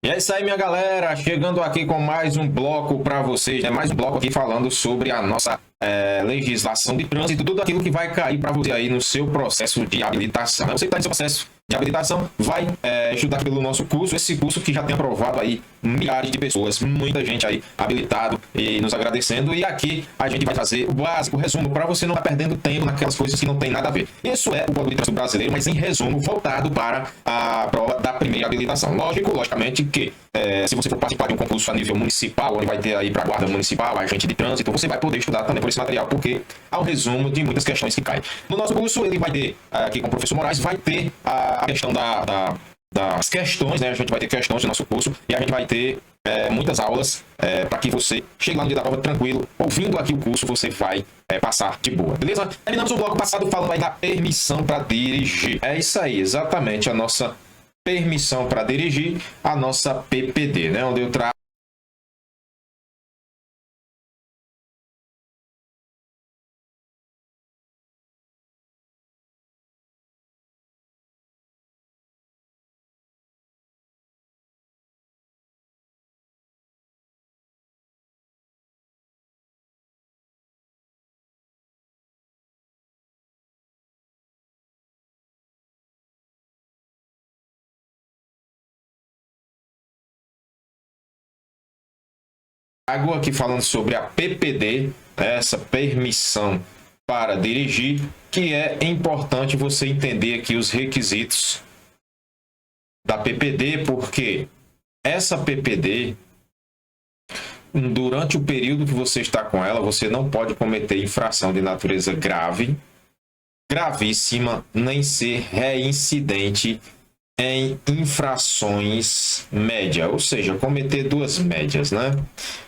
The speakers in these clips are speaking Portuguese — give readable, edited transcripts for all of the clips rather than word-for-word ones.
E é isso aí, minha galera, chegando aqui com mais um bloco para vocês, né? Mais um bloco aqui falando sobre a nossa legislação de trânsito, tudo aquilo que vai cair para você aí no seu processo de habilitação. Você que está no seu processo de habilitação vai estudar pelo nosso curso, esse curso que já tem aprovado aí milhares de pessoas, muita gente aí habilitado e nos agradecendo. E aqui a gente vai fazer o básico, o resumo, para você não estar perdendo tempo naquelas coisas que não tem nada a ver. Isso é o Código de Trânsito Brasileiro, mas em resumo, voltado para a prova da primeira habilitação. Logicamente que se você for participar de um concurso a nível municipal, onde vai ter aí para a guarda municipal, agente de trânsito, você vai poder estudar também por esse material, porque há um resumo de muitas questões que caem. No nosso curso, ele vai ter, aqui com o professor Moraes, vai ter a questão das questões, né? A gente vai ter questões no nosso curso e a gente vai ter muitas aulas para que você chegue lá no dia da prova tranquilo, ouvindo aqui o curso, você vai passar de boa, beleza? Terminamos o bloco passado falando aí da permissão para dirigir. É isso aí, exatamente a nossa permissão para dirigir, a nossa PPD, né? Onde eu trago aqui falando sobre a PPD, essa permissão para dirigir, que é importante você entender aqui os requisitos da PPD, porque essa PPD, durante o período que você está com ela, você não pode cometer infração de natureza grave, gravíssima, nem ser reincidente em infrações média, ou seja, cometer duas médias, né?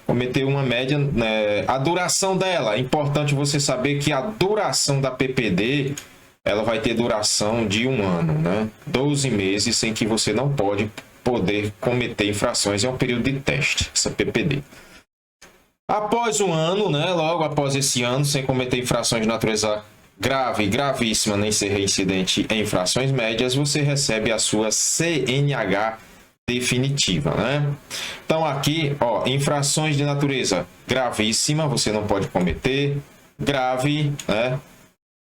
Cometer uma média, né? A duração dela, é importante você saber que a duração da PPD, ela vai ter duração de 1 ano, né? 12 meses em que você não pode poder cometer infrações, é um período de teste, essa PPD. Após 1 ano, né? Logo após esse ano, sem cometer infrações de natureza grave, gravíssima, nem ser reincidente em infrações médias, você recebe a sua CNH definitiva, né? Então aqui, ó, infrações de natureza gravíssima, você não pode cometer, grave, né?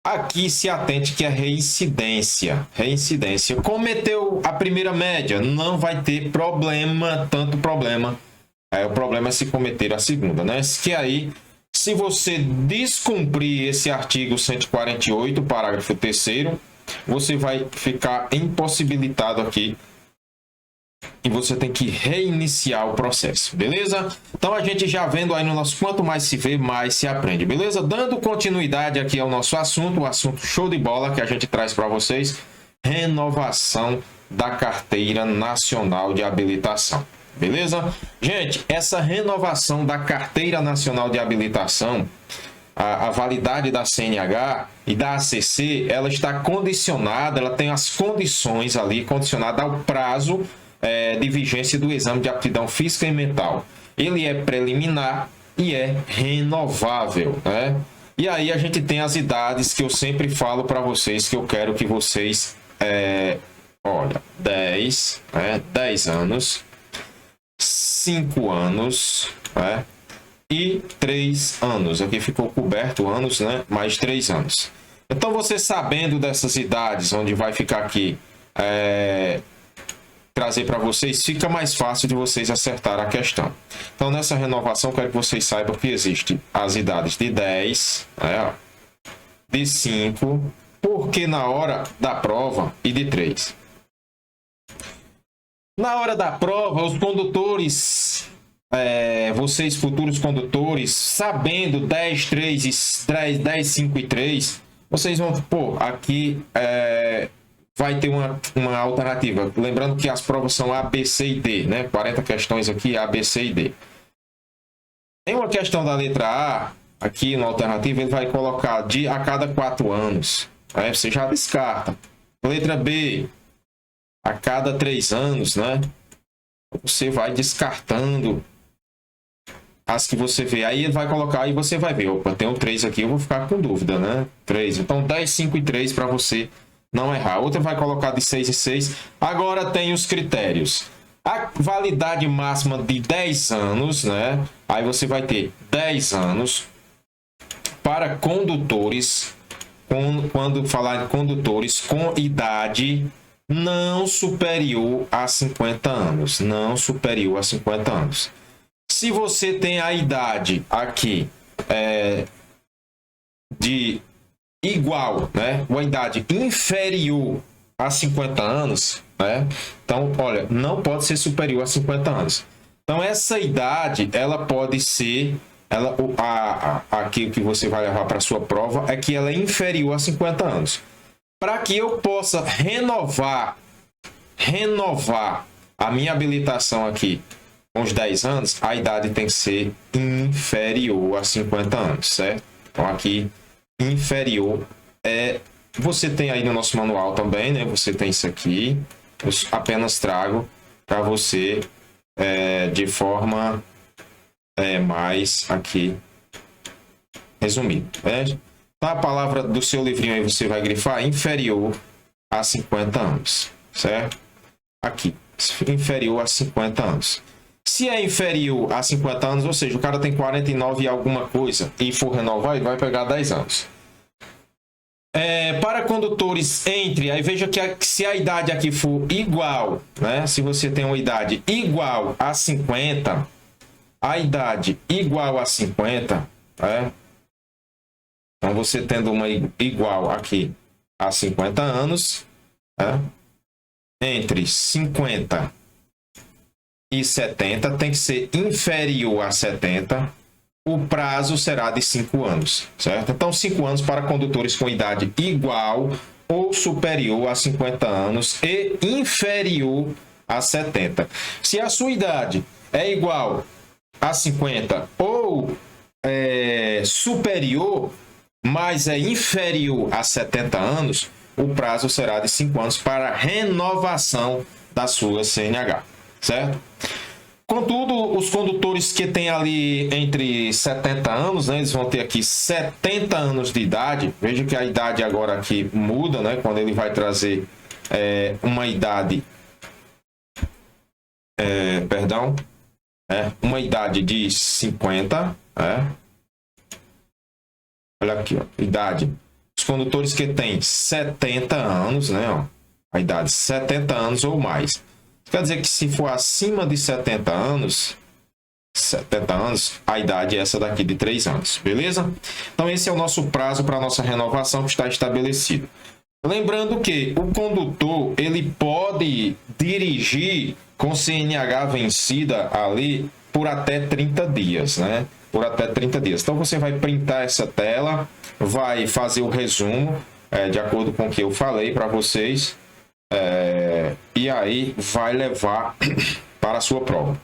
Aqui se atente que é reincidência. Reincidência. Cometeu a primeira média, não vai ter problema, tanto problema. O problema é se cometer a segunda, né? Que aí, se você descumprir esse artigo 148, parágrafo 3º, você vai ficar impossibilitado aqui e você tem que reiniciar o processo, beleza? Então a gente já vendo aí no nosso quanto mais se vê, mais se aprende, beleza? Dando continuidade aqui ao nosso assunto, o assunto show de bola que a gente traz para vocês, renovação da Carteira Nacional de Habilitação. Beleza? Gente, essa renovação da Carteira Nacional de Habilitação, a validade da CNH e da ACC, ela está condicionada, ela tem as condições ali, condicionada ao prazo de vigência do exame de aptidão física e mental. Ele é preliminar e é renovável, né? E aí a gente tem as idades que eu sempre falo para vocês, que eu quero que vocês, olha, 10 anos, 5 anos, né? E 3 anos. Aqui ficou coberto anos, né? Mais 3 anos. Então, você sabendo dessas idades, onde vai ficar aqui, trazer para vocês, fica mais fácil de vocês acertar a questão. Então, nessa renovação, quero que vocês saibam que existe as idades de 10, de 5, porque na hora da prova, e de 3. Na hora da prova, os condutores, vocês futuros condutores, sabendo 10, 3, 10, 5 e 3, vocês vão, aqui vai ter uma alternativa. Lembrando que as provas são A, B, C e D, né? 40 questões aqui, A, B, C e D. Em uma questão da letra A, aqui na alternativa, ele vai colocar a cada 4 anos. Aí você já descarta. Letra B, a cada 3 anos, né? Você vai descartando as que você vê. Aí ele vai colocar e você vai ver. Opa, tem um 3 aqui, eu vou ficar com dúvida, né? 3. Então, 10, 5 e 3 para você não errar. Outra vai colocar de 6 e 6. Agora tem os critérios. A validade máxima de 10 anos, né? Aí você vai ter 10 anos para condutores, quando falar de condutores com idade não superior a 50 anos. Não superior a 50 anos. Se você tem a idade aqui de igual, né? Uma idade inferior a 50 anos, né? Então, olha, não pode ser superior a 50 anos. Então, essa idade, ela pode ser, aqui que você vai levar para a sua prova é que ela é inferior a 50 anos. Para que eu possa renovar a minha habilitação aqui com os 10 anos, a idade tem que ser inferior a 50 anos, certo? Então, aqui, inferior você tem aí no nosso manual também, né? Você tem isso aqui. Eu apenas trago para você de forma mais aqui resumida. Né? Então, a palavra do seu livrinho aí você vai grifar inferior a 50 anos, certo? Aqui, inferior a 50 anos. Se é inferior a 50 anos, ou seja, o cara tem 49 e alguma coisa e for renovar, ele vai pegar 10 anos. Para condutores aí veja que se a idade aqui for igual, né? Se você tem uma idade igual a 50, a idade igual a 50, né? Então você tendo uma igual aqui a 50 anos, né? Entre 50 e 70 tem que ser inferior a 70. O prazo será de 5 anos, certo? Então, 5 anos para condutores com idade igual ou superior a 50 anos e inferior a 70. Se a sua idade é igual a 50 ou superior, mas é inferior a 70 anos, o prazo será de 5 anos para renovação da sua CNH, certo? Contudo, os condutores que têm ali entre 70 anos, né, eles vão ter aqui 70 anos de idade. Veja que a idade agora aqui muda, né, quando ele vai trazer uma idade, uma idade de 50. Olha aqui, ó, idade. Os condutores que têm 70 anos, né, ó, a idade 70 anos ou mais. Quer dizer que se for acima de 70 anos, a idade é essa daqui de 3 anos, beleza? Então esse é o nosso prazo para a nossa renovação que está estabelecido. Lembrando que o condutor, ele pode dirigir com CNH vencida ali por até 30 dias, né? Por até 30 dias. Então você vai printar essa tela, vai fazer o resumo, de acordo com o que eu falei para vocês, e aí vai levar para a sua prova.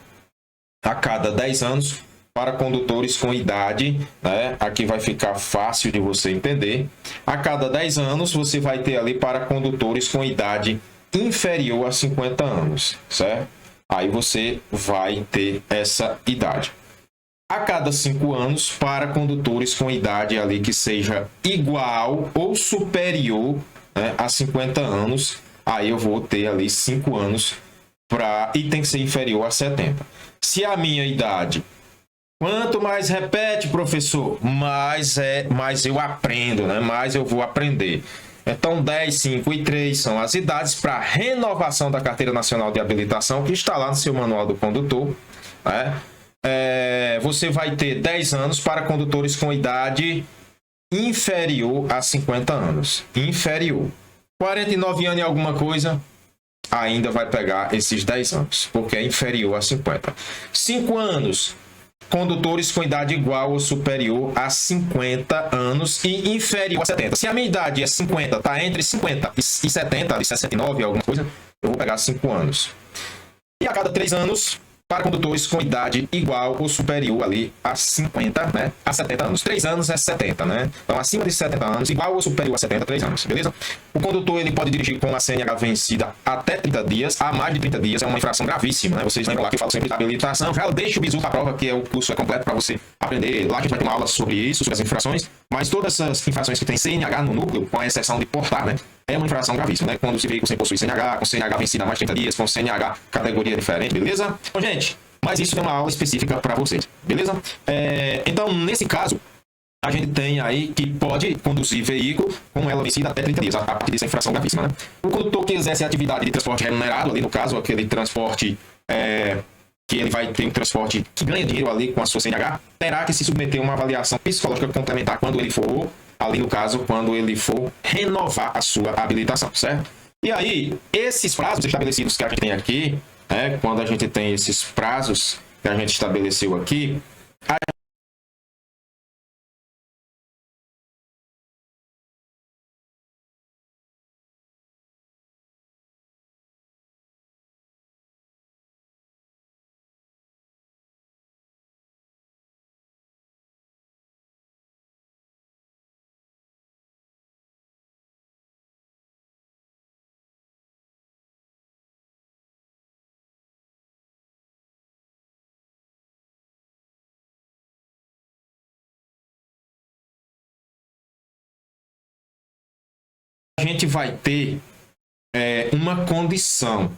A cada 10 anos, para condutores com idade, né? Aqui vai ficar fácil de você entender. A cada 10 anos, você vai ter ali para condutores com idade inferior a 50 anos, certo? Aí você vai ter essa idade. A cada 5 anos, para condutores com idade ali que seja igual ou superior, né, a 50 anos, aí eu vou ter ali 5 anos e tem que ser inferior a 70. Se a minha idade, quanto mais repete, professor, mais eu aprendo, né? Mais eu vou aprender. Então, 10, 5 e 3 são as idades para renovação da Carteira Nacional de Habilitação, que está lá no seu manual do condutor, né? Você vai ter 10 anos para condutores com idade inferior a 50 anos. Inferior. 49 anos e alguma coisa, ainda vai pegar esses 10 anos, porque é inferior a 50. 5 anos, condutores com idade igual ou superior a 50 anos e inferior a 70. Se a minha idade é 50, está entre 50 e 70, de 69 alguma coisa, eu vou pegar 5 anos. E a cada 3 anos, para condutores com idade igual ou superior ali a 50, né, a 70 anos. 3 anos é 70, né? Então, acima de 70 anos, igual ou superior a 70, 3 anos, beleza? O condutor, ele pode dirigir com a CNH vencida até 30 dias, a mais de 30 dias, é uma infração gravíssima, né? Vocês lembram lá que eu falo sempre de habilitação, já deixa o bizu da prova, que o curso é completo para você aprender. Lá a gente vai ter uma aula sobre isso, sobre as infrações, mas todas essas infrações que tem CNH no núcleo, com a exceção de portar, né? é uma infração gravíssima, né? Quando o veículo sem possui CNH, com CNH vencido há mais de 30 dias, com CNH categoria diferente, beleza? Então, gente, mas isso é uma aula específica para vocês, beleza? Então, nesse caso, a gente tem aí que pode conduzir veículo com ela vencida até 30 dias, a partir dessa infração gravíssima, né? O condutor que exerce a atividade de transporte remunerado, ali no caso, aquele transporte que ele vai ter um transporte que ganha dinheiro ali com a sua CNH, terá que se submeter a uma avaliação psicológica complementar quando ele for, ali no caso, quando ele for renovar a sua habilitação, certo? E aí, esses prazos estabelecidos que a gente tem aqui, quando a gente tem esses prazos que a gente estabeleceu aqui, a gente vai ter uma condição.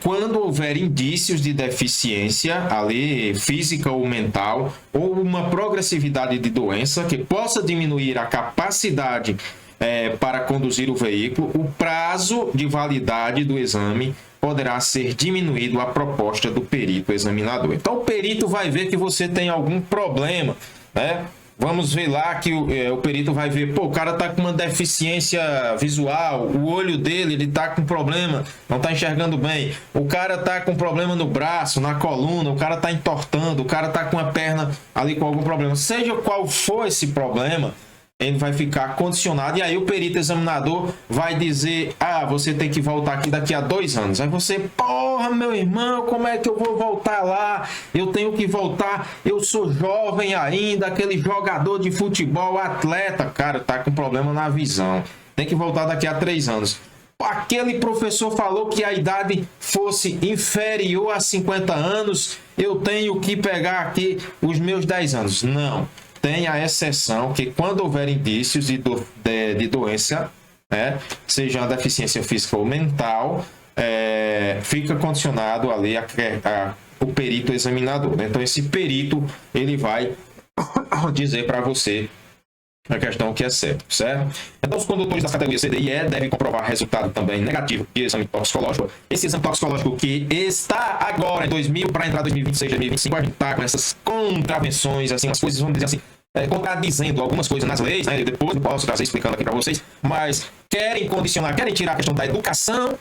Quando houver indícios de deficiência ali, física ou mental, ou uma progressividade de doença que possa diminuir a capacidade para conduzir o veículo, o prazo de validade do exame poderá ser diminuído à proposta do perito examinador. Então, o perito vai ver que você tem algum problema, né? Vamos ver lá que o perito vai ver, pô, o cara tá com uma deficiência visual, o olho dele, ele tá com problema, não tá enxergando bem. O cara tá com problema no braço, na coluna, o cara tá entortando, o cara tá com a perna ali com algum problema. Seja qual for esse problema, ele vai ficar condicionado e aí o perito examinador vai dizer, você tem que voltar aqui daqui a 2 anos. Aí você, porra, meu irmão, como é que eu vou voltar lá? Eu tenho que voltar, eu sou jovem ainda, aquele jogador de futebol, atleta, cara, tá com problema na visão. Tem que voltar daqui a 3 anos. Aquele professor falou que a idade fosse inferior a 50 anos, eu tenho que pegar aqui os meus 10 anos. Não. Tem a exceção que quando houver indícios de doença, seja uma deficiência física ou mental, fica condicionado ali o perito examinador. Então, esse perito ele vai dizer para você a questão que é certo? Então, os condutores das categorias C, D e E devem comprovar resultado também negativo de exame toxicológico. Esse exame toxicológico que está agora em 2000 para entrar em 2026, 2025, a gente está com essas contravenções, assim, as coisas, vamos dizer assim, contradizendo algumas coisas nas leis, né? Eu depois eu posso trazer explicando aqui para vocês, mas querem condicionar, querem tirar a questão da educação,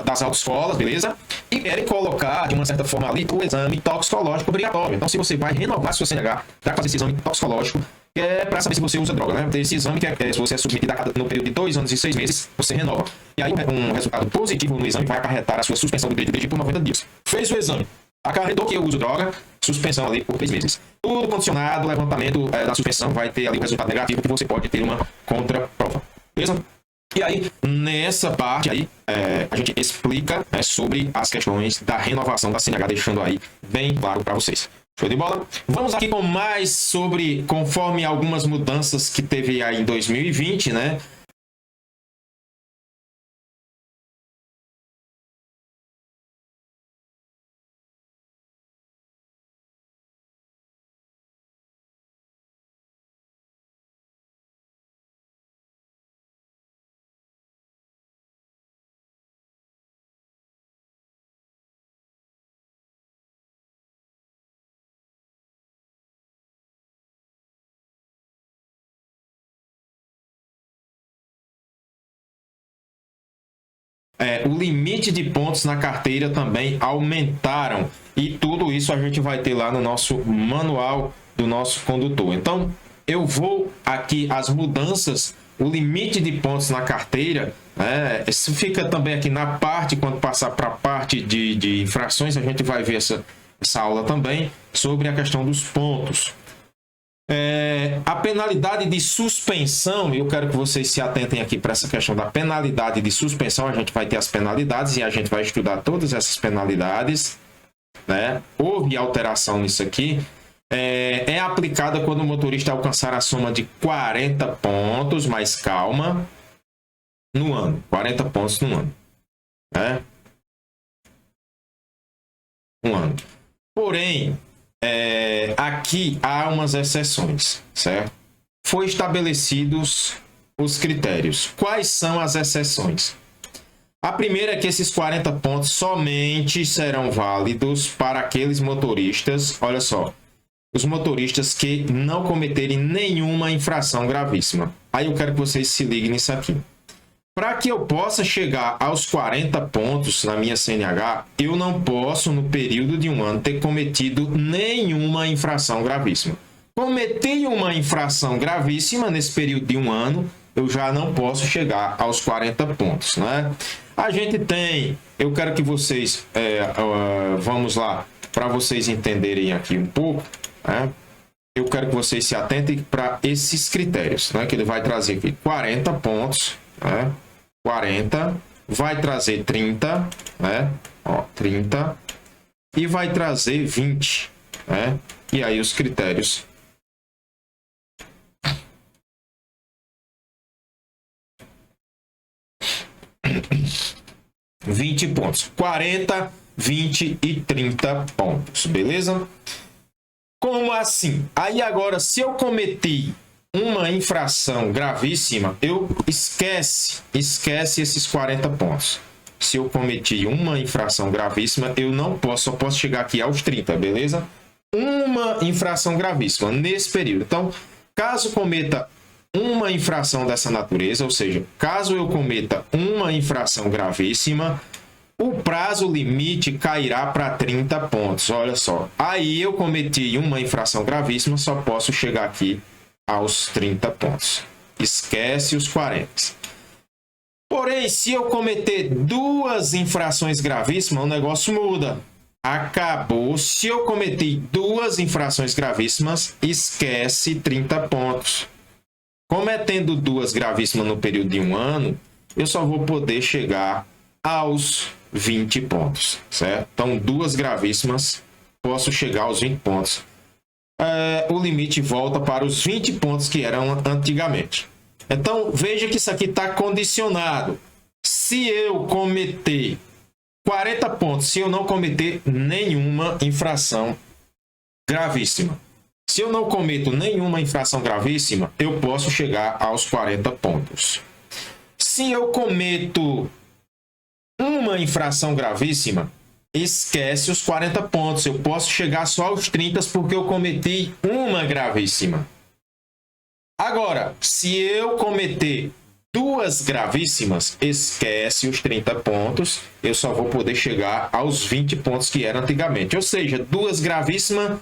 das autoescolas, beleza? E querem colocar, de uma certa forma ali, o exame toxicológico obrigatório. Então, se você vai renovar sua CNH, vai fazer esse exame toxicológico, para saber se você usa droga, né? Esse exame se você é submetido no período de 2 anos e 6 meses, você renova. E aí um resultado positivo no exame vai acarretar a sua suspensão do direito de dirigir por 90 dias. Fez o exame, acarretou que eu uso droga, suspensão ali por 3 meses. Tudo condicionado, levantamento da suspensão vai ter ali um resultado negativo que você pode ter uma contraprova. Beleza? E aí, nessa parte aí, a gente explica sobre as questões da renovação da CNH, deixando aí bem claro para vocês. Show de bola? Vamos aqui com mais sobre, conforme algumas mudanças que teve aí em 2020, né? O limite de pontos na carteira também aumentaram. E tudo isso a gente vai ter lá no nosso manual do nosso condutor. Então, eu vou aqui as mudanças, o limite de pontos na carteira, isso fica também aqui na parte, quando passar para a parte de infrações, a gente vai ver essa aula também sobre a questão dos pontos. A penalidade de suspensão, eu quero que vocês se atentem aqui para essa questão da penalidade de suspensão. A gente vai ter as penalidades e a gente vai estudar todas essas penalidades, né? Houve alteração nisso aqui. É aplicada quando o motorista alcançar a soma de 40 pontos, mas calma, no ano. 40 pontos no ano. Né? Um ano. Porém, aqui há umas exceções, certo? Foi estabelecidos os critérios. Quais são as exceções? A primeira é que esses 40 pontos somente serão válidos para aqueles motoristas, olha só, os motoristas que não cometerem nenhuma infração gravíssima. Aí eu quero que vocês se liguem nisso aqui. Para que eu possa chegar aos 40 pontos na minha CNH, eu não posso, no período de um ano, ter cometido nenhuma infração gravíssima. Cometi uma infração gravíssima nesse período de um ano, eu já não posso chegar aos 40 pontos, né? A gente tem, eu quero que vocês, vamos lá, para vocês entenderem aqui um pouco, né? Eu quero que vocês se atentem para esses critérios, né? Que ele vai trazer aqui 40 pontos, né? 40, vai trazer 30, né? Ó, 30, e vai trazer 20, né? E aí os critérios. $20 pontos. 40, 20 e 30 pontos, beleza? Como assim? Aí agora, se eu cometi uma infração gravíssima, eu esquece esses 40 pontos. Se eu cometi uma infração gravíssima, eu não posso, só posso chegar aqui aos 30, beleza? Uma infração gravíssima nesse período. Então, caso cometa uma infração dessa natureza, ou seja, caso eu cometa uma infração gravíssima, o prazo limite cairá para 30 pontos. Olha só, aí eu cometi uma infração gravíssima, só posso chegar aqui aos 30 pontos. Esquece os 40. Porém, se eu cometer duas infrações gravíssimas, o negócio muda. Acabou. Se eu cometi duas infrações gravíssimas, esquece 30 pontos. Cometendo duas gravíssimas no período de um ano, eu só vou poder chegar aos 20 pontos, certo? Então, duas gravíssimas, posso chegar aos 20 pontos. O limite volta para os 20 pontos que eram antigamente. Então, veja que isso aqui está condicionado. Se eu cometer 40 pontos, se eu não cometer nenhuma infração gravíssima. Se eu não cometo nenhuma infração gravíssima, eu posso chegar aos 40 pontos. Se eu cometo uma infração gravíssima, esquece os 40 pontos. Eu posso chegar só aos 30 porque eu cometi uma gravíssima. Agora, se eu cometer duas gravíssimas, esquece os 30 pontos. Eu só vou poder chegar aos 20 pontos que era antigamente. Ou seja, duas gravíssimas,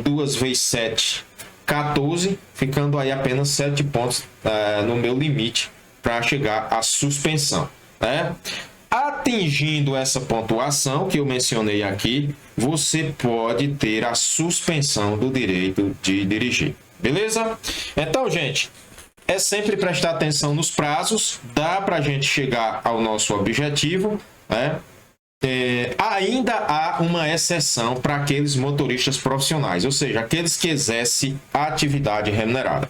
2 vezes 7, 14, ficando aí apenas 7 pontos no meu limite para chegar à suspensão, né? Atingindo essa pontuação que eu mencionei aqui, você pode ter a suspensão do direito de dirigir. Beleza? Então, gente, é sempre prestar atenção nos prazos, dá para a gente chegar ao nosso objetivo, né? Ainda há uma exceção para aqueles motoristas profissionais, ou seja, aqueles que exercem atividade remunerada.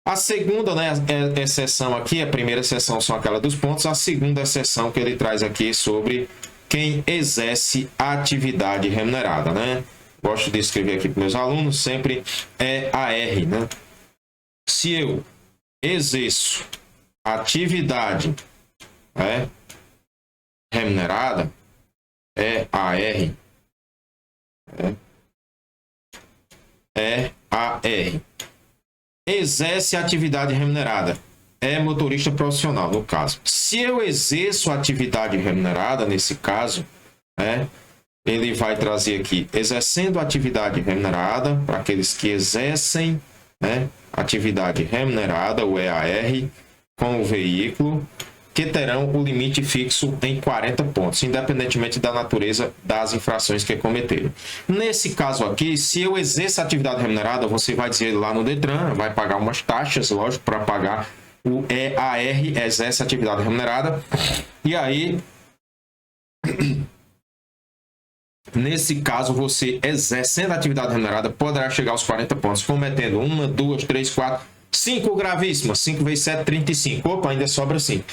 A segunda, né, exceção aqui, a primeira exceção são aquela dos pontos, a segunda exceção que ele traz aqui sobre quem exerce atividade remunerada, né? Gosto de escrever aqui para meus alunos, sempre é AR, né? Se eu exerço atividade remunerada, é AR, AR. Exerce atividade remunerada, é motorista profissional, no caso. Se eu exerço atividade remunerada, nesse caso, ele vai trazer aqui, exercendo atividade remunerada, para aqueles que exercem atividade remunerada, o EAR, com o veículo, que terão o limite fixo em 40 pontos, independentemente da natureza das infrações que cometeram. Nesse caso aqui, se eu exerço atividade remunerada, você vai dizer lá no Detran, vai pagar umas taxas, lógico, para pagar o EAR, exerce atividade remunerada, e aí, nesse caso, você exercendo atividade remunerada, poderá chegar aos 40 pontos, cometendo 1, 2, 3, 4, 5 gravíssimas, 5 vezes 7, 35. Opa, ainda sobra 5.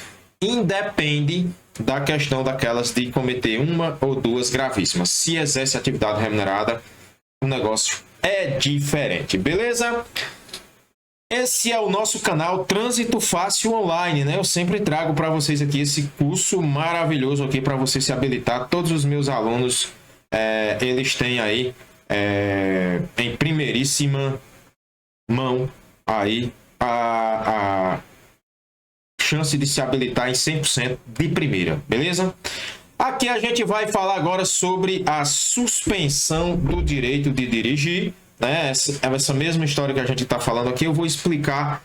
Independe da questão daquelas de cometer uma ou duas gravíssimas. Se exerce atividade remunerada, o negócio é diferente, beleza? Esse é o nosso canal Trânsito Fácil Online, né? Eu sempre trago para vocês aqui esse curso maravilhoso aqui para você se habilitar. Todos os meus alunos, eles têm aí em primeiríssima mão aí a chance de se habilitar em 100% de primeira, beleza? Aqui a gente vai falar agora sobre a suspensão do direito de dirigir, né? Essa mesma história que a gente está falando aqui, eu vou explicar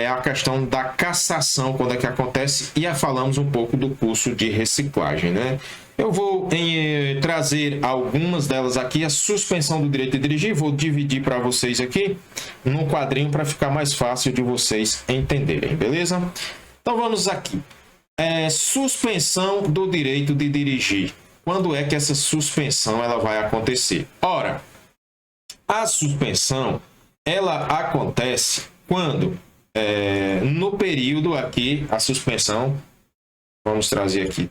a questão da cassação, quando é que acontece, e falamos um pouco do curso de reciclagem, né? Eu vou trazer algumas delas aqui, a suspensão do direito de dirigir, vou dividir para vocês aqui num quadrinho para ficar mais fácil de vocês entenderem, beleza? Então vamos aqui. Suspensão do direito de dirigir. Quando é que essa suspensão ela vai acontecer? Ora, a suspensão ela acontece quando no período aqui a suspensão, vamos trazer aqui,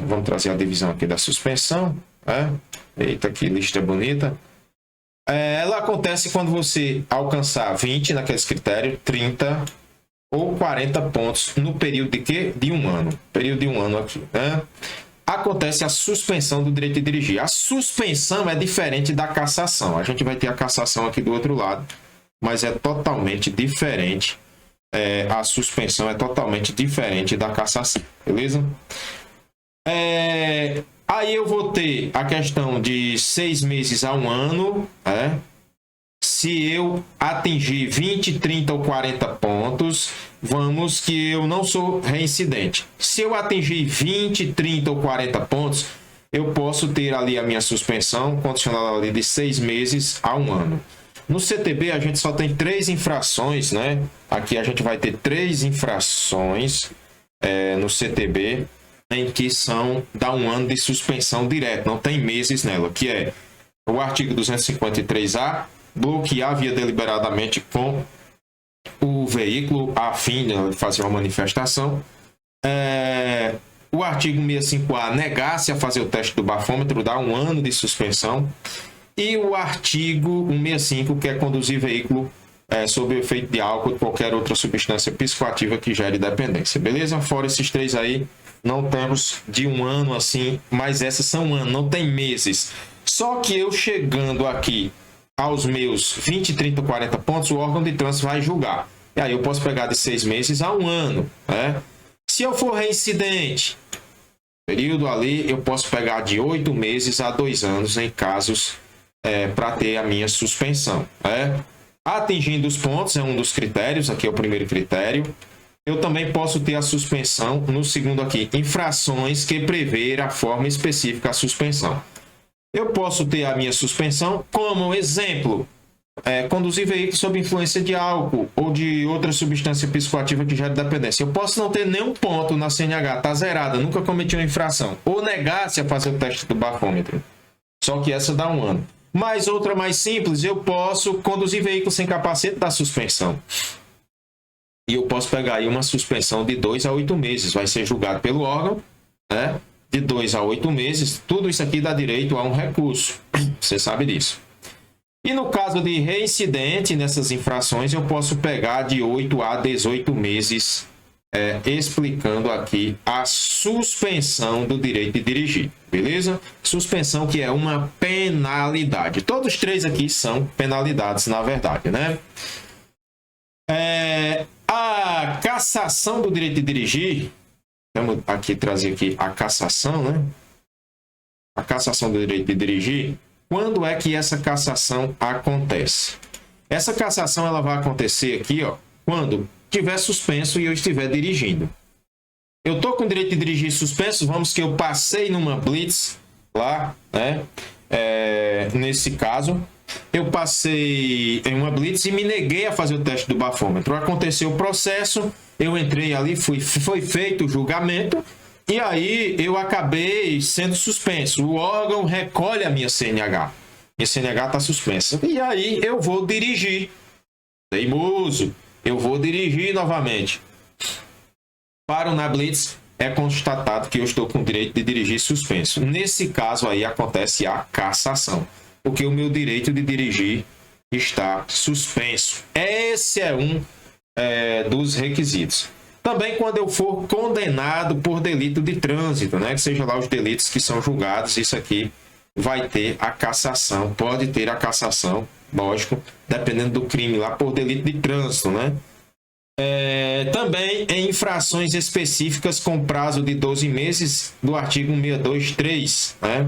vamos trazer a divisão aqui da suspensão, eita, que lista bonita. Ela acontece quando você alcançar 20 naqueles critérios, 30 ou 40 pontos no período de quê? De um ano. Período de um ano aqui, né? Acontece a suspensão do direito de dirigir. A suspensão é diferente da cassação. A gente vai ter a cassação aqui do outro lado, mas é totalmente diferente. A suspensão é totalmente diferente da cassação, beleza? Aí eu vou ter a questão de 6 meses a um ano, Se eu atingir 20, 30 ou 40 pontos, vamos que eu não sou reincidente. Se eu atingir 20, 30 ou 40 pontos, eu posso ter ali a minha suspensão condicional ali de 6 meses a um ano. No CTB a gente só tem 3 infrações, né? Aqui a gente vai ter 3 infrações no CTB em que dá um ano de suspensão direto, não tem meses nela, que é o artigo 253A, bloquear via deliberadamente com o veículo a fim de fazer uma manifestação. O artigo 65A, negar-se a fazer o teste do bafômetro, dá um ano de suspensão. E o artigo 165, que é conduzir veículo sob o efeito de álcool ou qualquer outra substância psicoativa que gere dependência. Beleza? Fora esses 3 aí, não temos de um ano assim, mas essas são um ano, não tem meses. Só que eu chegando aqui aos meus 20, 30, 40 pontos, o órgão de trânsito vai julgar. E aí eu posso pegar de 6 meses a um ano, né? Se eu for reincidente, período ali, eu posso pegar de 8 meses a 2 anos em casos para ter a minha suspensão, Atingindo os pontos é um dos critérios, aqui é o primeiro critério. Eu também posso ter a suspensão no segundo aqui, infrações que prever a forma específica a suspensão. Eu posso ter a minha suspensão como exemplo, conduzir veículo sob influência de álcool ou de outra substância psicoativa que gere dependência. Eu posso não ter nenhum ponto na CNH, tá zerada, nunca cometi uma infração. Ou negar-se a fazer o teste do bafômetro. Só que essa dá um ano. Mas outra mais simples, eu posso conduzir veículo sem capacete da suspensão. E eu posso pegar aí uma suspensão de 2 a 8 meses. Vai ser julgado pelo órgão, de 2 a 8 meses. Tudo isso aqui dá direito a um recurso. Você sabe disso. E no caso de reincidente nessas infrações, eu posso pegar de 8 a 18 meses, explicando aqui a suspensão do direito de dirigir. Beleza? Suspensão que é uma penalidade. Todos os 3 aqui são penalidades, na verdade, né? A cassação do direito de dirigir, vamos aqui trazer aqui a cassação, né? A cassação do direito de dirigir, quando é que essa cassação acontece? Essa cassação ela vai acontecer aqui, quando estiver suspenso e eu estiver dirigindo. Eu estou com o direito de dirigir suspenso, vamos que eu passei numa blitz lá, né? Nesse caso, eu passei em uma blitz e me neguei a fazer o teste do bafômetro. Aconteceu o processo, eu entrei ali, foi feito o julgamento e aí eu acabei sendo suspenso. O órgão recolhe a minha CNH. Minha CNH está suspensa. E aí eu vou dirigir. Teimoso. eu vou dirigir novamente para o Nablitz, é constatado que eu estou com o direito de dirigir suspenso. Nesse caso aí acontece a cassação, porque o meu direito de dirigir está suspenso. Esse é um dos requisitos. Também quando eu for condenado por delito de trânsito, né? Que seja lá os delitos que são julgados, isso aqui vai ter a cassação, pode ter a cassação, lógico, dependendo do crime lá por delito de trânsito, né? Também em infrações específicas com prazo de 12 meses do artigo 623, né?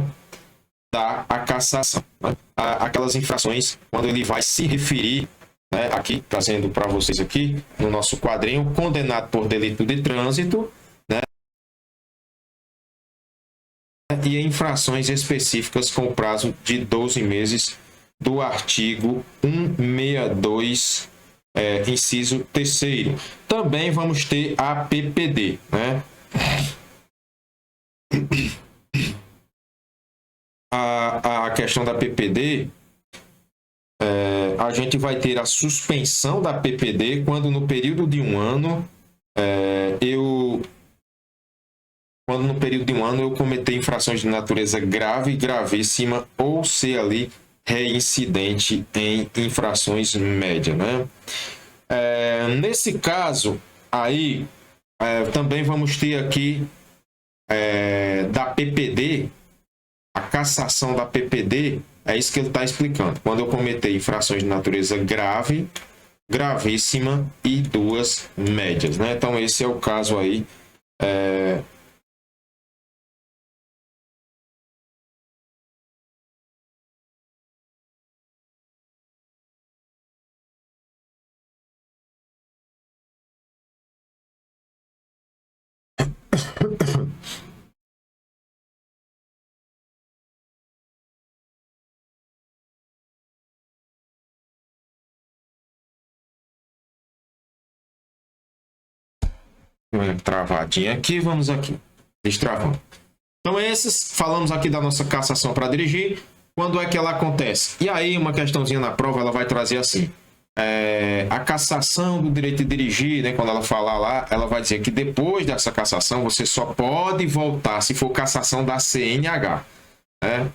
Da a cassação, né? Aquelas infrações quando ele vai se referir, né, aqui trazendo para vocês aqui no nosso quadrinho, condenado por delito de trânsito, né? E infrações específicas com prazo de 12 meses do artigo 162, inciso 3º. Também vamos ter a PPD, né? A questão da PPD, a gente vai ter a suspensão da PPD quando no período de um ano eu cometer infrações de natureza grave, gravíssima ou ser ali reincidente em infrações médias, né? Nesse caso aí também vamos ter aqui da PPD, a cassação da PPD. É isso que ele está explicando. Quando eu cometer infrações de natureza grave, gravíssima e duas médias, né? Então, esse é o caso aí. Travadinha aqui, vamos aqui. Destravando. Então, falamos aqui da nossa cassação para dirigir. Quando é que ela acontece? E aí, uma questãozinha na prova, ela vai trazer assim. A cassação do direito de dirigir, né? Quando ela falar lá, ela vai dizer que depois dessa cassação, você só pode voltar, se for cassação da CNH. Né?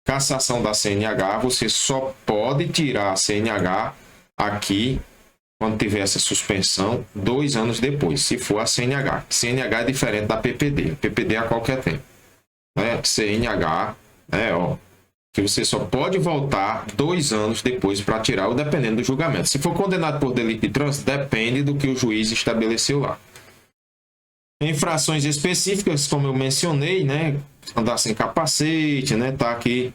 Cassação da CNH, você só pode tirar a CNH aqui, quando tiver essa suspensão, 2 anos depois, se for a CNH. CNH é diferente da PPD. PPD é a qualquer tempo. Né? CNH, que você só pode voltar 2 anos depois para tirar, ou dependendo do julgamento. Se for condenado por delito de trânsito, depende do que o juiz estabeleceu lá. Infrações específicas, como eu mencionei, né? Andar sem capacete, né? Tá aqui.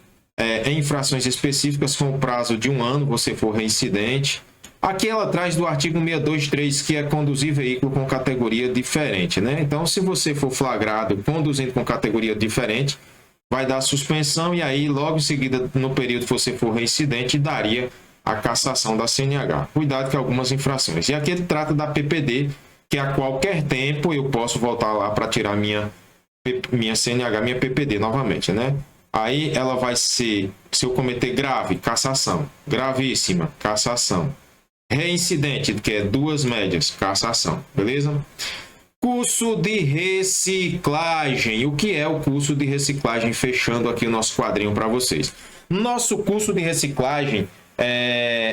Em infrações específicas com prazo de 1 ano, você for reincidente. Aqui ela traz do artigo 623, que é conduzir veículo com categoria diferente, né? Então, se você for flagrado conduzindo com categoria diferente, vai dar suspensão e aí, logo em seguida, no período que você for reincidente, daria a cassação da CNH. Cuidado com algumas infrações. E aqui ele trata da PPD, que a qualquer tempo eu posso voltar lá para tirar minha CNH, minha PPD novamente, né? Aí ela vai ser, se eu cometer grave, cassação. Gravíssima, cassação. Reincidente, que é 2 médias, cassação, beleza? Curso de reciclagem. O que é o curso de reciclagem? Fechando aqui o nosso quadrinho para vocês. Nosso curso de reciclagem,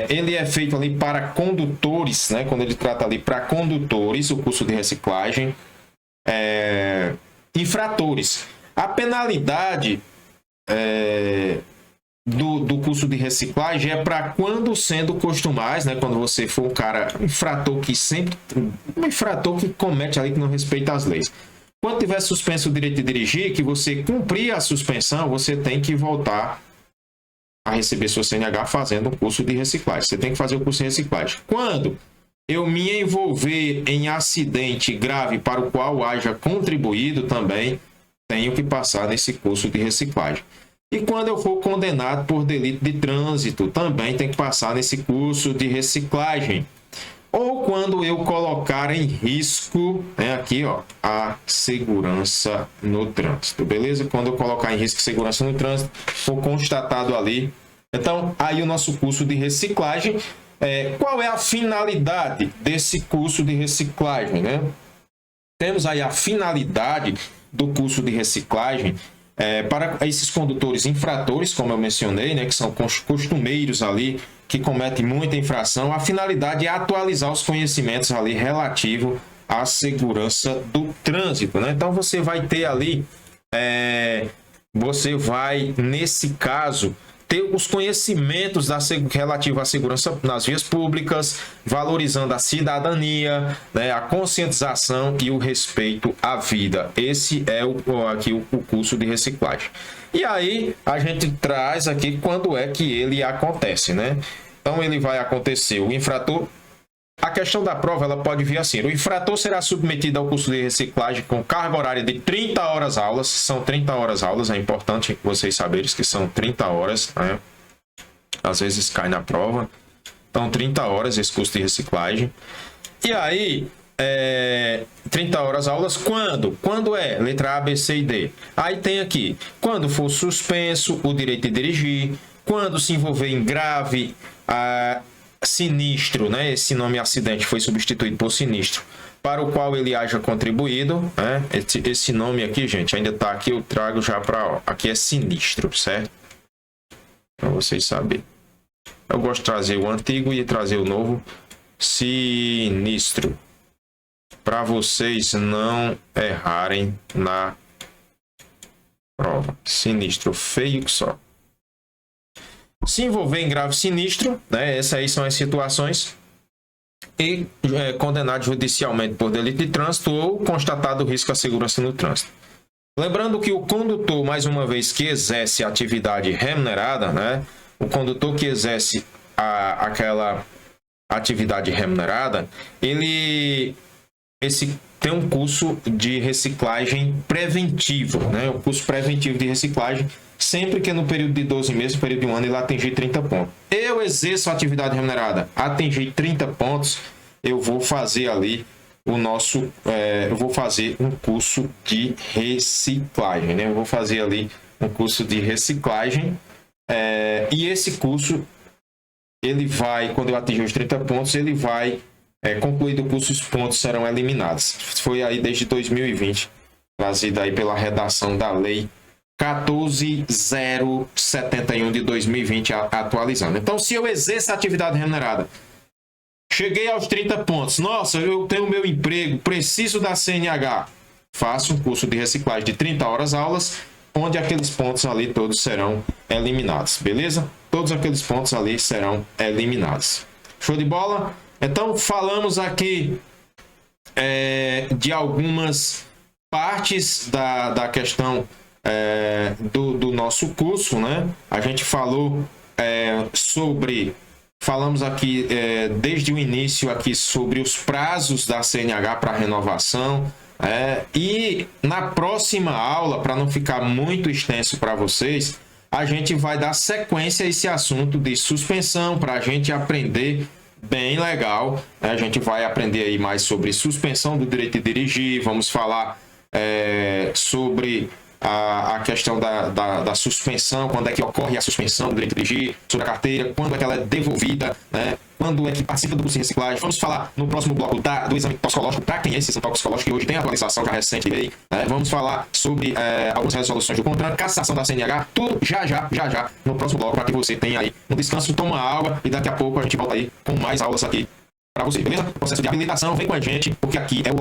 ele é feito ali para condutores, né? Quando ele trata ali para condutores, o curso de reciclagem, infratores. A penalidade do curso de reciclagem é para quando sendo costumais, né? Quando você for um cara infrator que comete ali que não respeita as leis. Quando tiver suspenso o direito de dirigir, que você cumprir a suspensão, você tem que voltar a receber sua CNH fazendo o curso de reciclagem. Você tem que fazer o curso de reciclagem. Quando eu me envolver em acidente grave para o qual haja contribuído, também tenho que passar nesse curso de reciclagem. E quando eu for condenado por delito de trânsito, também tem que passar nesse curso de reciclagem. Ou quando eu colocar em risco, aqui, ó, a segurança no trânsito, beleza? Quando eu colocar em risco a segurança no trânsito, for constatado ali. Então, aí o nosso curso de reciclagem, Qual é a finalidade desse curso de reciclagem, né? Temos aí a finalidade do curso de reciclagem para esses condutores infratores, como eu mencionei, né, que são costumeiros ali, que cometem muita infração. A finalidade é atualizar os conhecimentos ali relativo à segurança do trânsito, né? Então, você vai ter ali, nesse caso, ter os conhecimentos relativos à segurança nas vias públicas, valorizando a cidadania, né, a conscientização e o respeito à vida. Esse é aqui o curso de reciclagem. E aí a gente traz aqui quando é que ele acontece, né? Então ele vai acontecer, o infrator. A questão da prova, ela pode vir assim: o infrator será submetido ao curso de reciclagem com carga horária de 30 horas aulas. São 30 horas aulas, é importante vocês saberem que são 30 horas, né? Às vezes cai na prova. Então, 30 horas esse curso de reciclagem. E aí, 30 horas aulas quando? Quando é? Letra A, B, C e D. Aí tem aqui, quando for suspenso o direito de dirigir, quando se envolver em grave... sinistro, né? Esse nome acidente foi substituído por sinistro, para o qual ele haja contribuído, né? Esse nome aqui, gente, ainda tá aqui, eu trago já para... Aqui é sinistro, certo? Para vocês saberem. Eu gosto de trazer o antigo e trazer o novo. Sinistro. Para vocês não errarem na prova. Sinistro, feio que só. Se envolver em grave sinistro, né? Essas aí são as situações, e condenado judicialmente por delito de trânsito ou constatado risco à segurança no trânsito. Lembrando que o condutor, mais uma vez, que exerce atividade remunerada, né? O condutor que exerce aquela atividade remunerada, esse tem um curso de reciclagem preventivo, né? O curso preventivo de reciclagem, sempre que no período de 12 meses, no período de um ano, ele atingir 30 pontos. Eu exerço atividade remunerada, atingir 30 pontos, eu vou fazer ali eu vou fazer um curso de reciclagem, né? Eu vou fazer ali um curso de reciclagem, e esse curso, ele vai, quando eu atingir os 30 pontos, ele vai, concluído o curso, os pontos serão eliminados. Foi aí desde 2020, trazido aí pela redação da lei 14.071 de 2020, atualizando. Então, se eu exerço a atividade remunerada, cheguei aos 30 pontos, nossa, eu tenho meu emprego, preciso da CNH, faço um curso de reciclagem de 30 horas aulas, onde aqueles pontos ali todos serão eliminados, beleza? Todos aqueles pontos ali serão eliminados. Show de bola? Então, falamos aqui de algumas partes da questão do nosso curso, né? A gente falou falamos aqui desde o início aqui sobre os prazos da CNH para renovação, e na próxima aula, para não ficar muito extenso para vocês, a gente vai dar sequência a esse assunto de suspensão, para a gente aprender bem legal, né? A gente vai aprender aí mais sobre suspensão do direito de dirigir, vamos falar sobre a questão da suspensão, quando é que ocorre a suspensão do direito de dirigir, sobre a carteira, quando é que ela é devolvida, né? Quando é que participa do curso de reciclagem. Vamos falar no próximo bloco do exame toxicológico, para quem é esse exame toxicológico, que hoje tem atualização já recente aí, né? Vamos falar sobre algumas resoluções do CONTRAN, cassação da CNH, tudo já no próximo bloco, para que você tenha aí um descanso, toma água, e daqui a pouco a gente volta aí com mais aulas aqui para você, beleza? Processo de habilitação, vem com a gente, porque aqui é o